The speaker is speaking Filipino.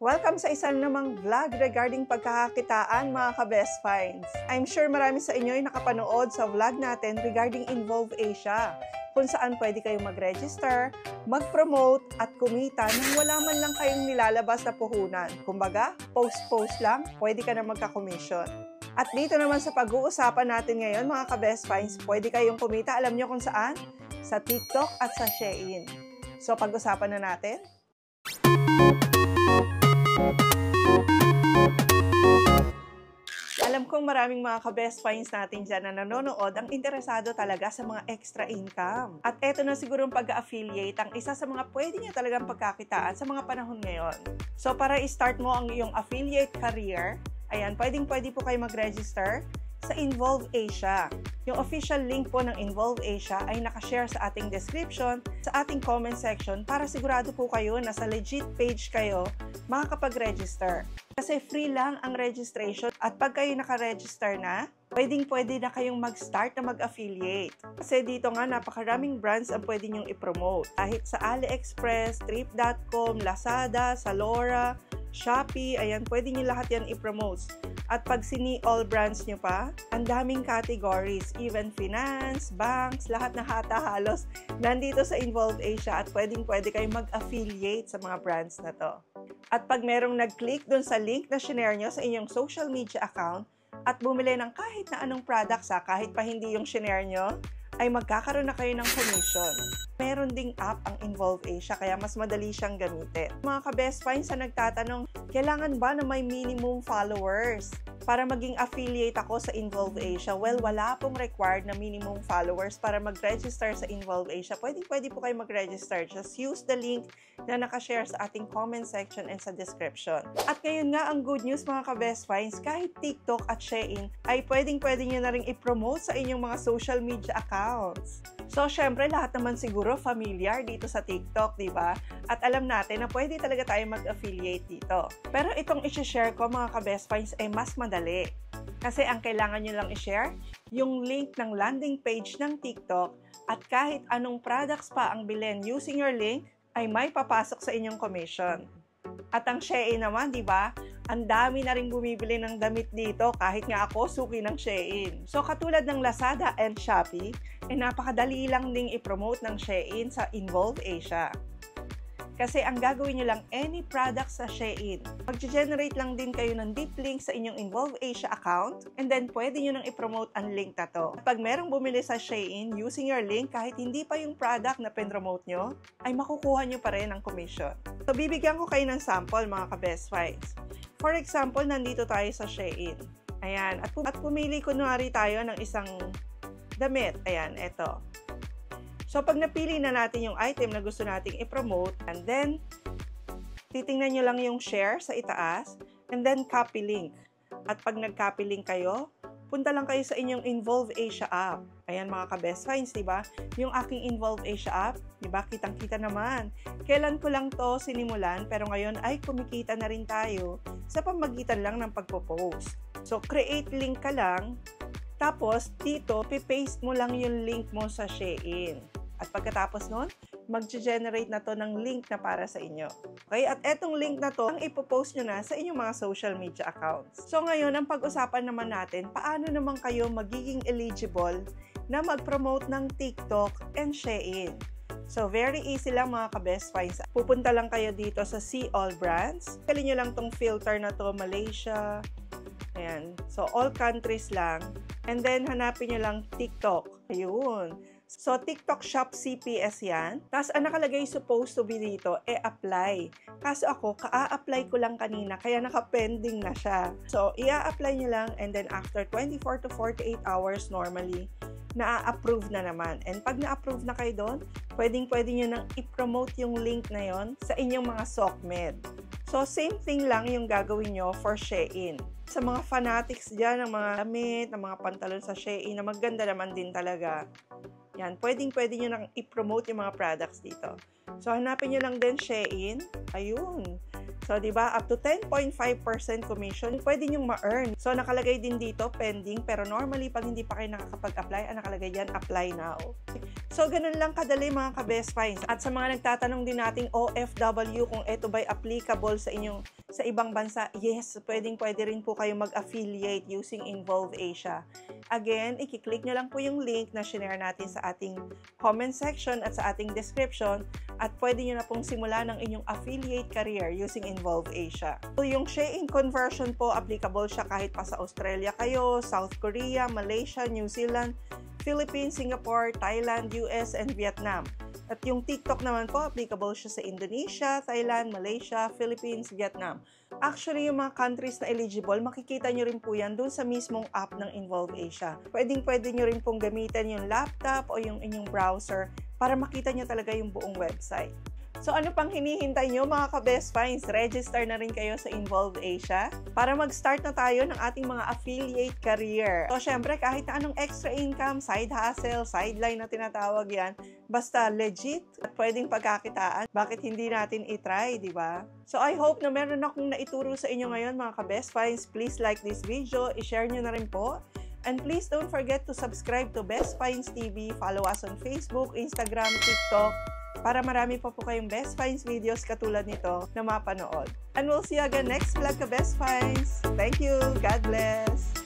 Welcome sa isa namang vlog regarding pagkakakitaan mga ka-best finds. I'm sure marami sa inyo ay nakapanood sa vlog natin regarding Involve Asia, kung saan pwede kayong mag-register, mag-promote at kumita nang wala man lang kayong nilalabas na puhunan. Kumbaga, post-post lang, pwede ka na magka-commission. At dito naman sa pag-uusapan natin ngayon mga ka-best finds, pwede kayong kumita, alam nyo kung saan? Sa TikTok at sa Shein. So pag-usapan na natin. Alam kong maraming mga ka-best finds natin dyan na nanonood ang interesado talaga sa mga extra income. At eto na siguro ang pag-affiliate ang isa sa mga pwede nyo talagang pagkakitaan sa mga panahon ngayon. So para i-start mo ang iyong affiliate career, ayan, pwede po kayo mag-register sa Involve Asia. Yung official link po ng Involve Asia ay nakashare sa ating description, sa ating comment section para sigurado po kayo na sa legit page kayo makakapag-register. Kasi free lang ang registration at pag kayo naka-register na, pwede na kayong mag-start na mag-affiliate. Kasi dito nga napakaraming brands ang pwede nyong i-promote. Kahit sa AliExpress, Trip.com, Lazada, Zalora, Shopee, ayan, pwede nyo lahat yan i-promote. At pag sini-all brands nyo pa, ang daming categories, even finance, banks, lahat na halos nandito sa Involve Asia at pwede kayong mag-affiliate sa mga brands na to. At pag merong nag-click dun sa link na share nyo sa inyong social media account at bumili ng kahit na anong products, kahit pa hindi yung share nyo, ay magkakaroon na kayo ng commission. Meron ding app ang Involve Asia kaya mas madali siyang gamitin. Mga ka-best finds na nagtatanong, kailangan ba na may minimum followers para maging affiliate ako sa Involve Asia? Well, wala pong required na minimum followers para mag-register sa Involve Asia. Pwede po kayo mag-register. Just use the link na nakashare sa ating comment section and sa description. At ngayon nga ang good news mga ka-best finds, kahit TikTok at Shein ay pwede nyo na rin i-promote sa inyong mga social media accounts. So, syempre, lahat naman siguro familiar dito sa TikTok, di ba? At alam natin na pwede talaga tayo mag-affiliate dito. Pero itong i-share ko mga ka-best finds ay mas madali. Kasi ang kailangan nyo lang i-share, yung link ng landing page ng TikTok at kahit anong products pa ang bilhin using your link, ay may papasok sa inyong commission. At ang Shein naman, di ba? Ang dami na rin bumibili ng damit dito kahit nga ako suki ng Shein. So katulad ng Lazada and Shopee, ay napakadali lang ding i-promote ng Shein sa Involve Asia. Kasi ang gagawin nyo lang, any product sa Shein, mag-generate lang din kayo ng deep link sa inyong Involve Asia account and then pwede nyo nang i-promote ang link na to. At pag merong bumili sa Shein using your link, kahit hindi pa yung product na pinromote nyo, ay makukuha nyo pa rin ang commission. So bibigyan ko kayo ng sample mga ka-best finds. For example, nandito tayo sa Shein. Ayan, at pumili kunwari tayo ng isang damit. Ayan, eto. So, pag napili na natin yung item na gusto nating i-promote, and then, titingnan nyo lang yung share sa itaas, and then copy link. At pag nag-copy link kayo, punta lang kayo sa inyong Involve Asia app. Ayan mga ka-best finds, diba? Yung aking Involve Asia app, diba? Kitang-kita naman. Kailan ko lang to sinimulan, pero ngayon ay kumikita na rin tayo sa pamagitan lang ng pagpo-post. So, create link ka lang, tapos dito, pipaste mo lang yung link mo sa Shein. At pagkatapos nun, mag-generate na to ng link na para sa inyo. Okay? At etong link na to, ang ipopost nyo na sa inyong mga social media accounts. So ngayon, ang pag-usapan naman natin, paano naman kayo magiging eligible na mag-promote ng TikTok and Shein. So very easy lang mga ka-best finds. Pupunta lang kayo dito sa See All Brands. Kali nyo lang tong filter na to, Malaysia. Ayan. So all countries lang. And then hanapin nyo lang TikTok. Ayun. So, TikTok Shop CPS yan. Tapos, ang nakalagay supposed to be dito, apply. Kaso ako, ka-apply ko lang kanina, kaya naka-pending na siya. So, i-apply nyo lang, and then after 24 to 48 hours normally, na-approve na naman. And pag na-approve na kayo doon, pwede nyo nang i-promote yung link na yon sa inyong mga SOCMED. So, same thing lang yung gagawin nyo for Shein. Sa mga fanatics dyan, ng mga damit, ng mga pantalon sa Shein, na maganda naman din talaga. Yan, pwede nyo nang i-promote yung mga products dito. So, hanapin nyo lang din Shein. Ayun. So, di ba, up to 10.5% commission, pwede nyong ma-earn. So, nakalagay din dito, pending, pero normally, pag hindi pa kayo nakakapag-apply, nakalagay dyan, apply now. So, ganun lang kadali mga ka-Best Finds. At sa mga nagtatanong din nating OFW kung ito ba'y applicable sa inyong sa ibang bansa, yes, pwede rin po kayo mag-affiliate using Involve Asia. Again, i-click nyo lang po yung link na share natin sa ating comment section at sa ating description at pwede nyo na pong simula ng inyong affiliate career using Involve Asia. So, yung Shein conversion po, applicable siya kahit pa sa Australia kayo, South Korea, Malaysia, New Zealand, Philippines, Singapore, Thailand, US, and Vietnam. At yung TikTok naman po, applicable siya sa Indonesia, Thailand, Malaysia, Philippines, Vietnam. Actually, yung mga countries na eligible, makikita nyo rin po yan dun sa mismong app ng Involve Asia. Pwede nyo rin pong gamitin yung laptop o yung inyong browser para makita nyo talaga yung buong website. So ano pang hinihintay nyo mga ka-Best Finds? Register na rin kayo sa Involve Asia para mag-start na tayo ng ating mga affiliate career. So syempre kahit na anong extra income, side hustle, sideline na tinatawag yan, basta legit at pwedeng pagkakitaan, bakit hindi natin itry, di ba? So I hope na meron akong naituro sa inyo ngayon mga ka-Best Finds. Please like this video, i-share nyo na rin po. And please don't forget to subscribe to Best Finds TV, follow us on Facebook, Instagram, TikTok, para marami pa po kayong Best Finds videos katulad nito na mapanood. And we'll see you again next vlog ka Best Finds. Thank you. God bless.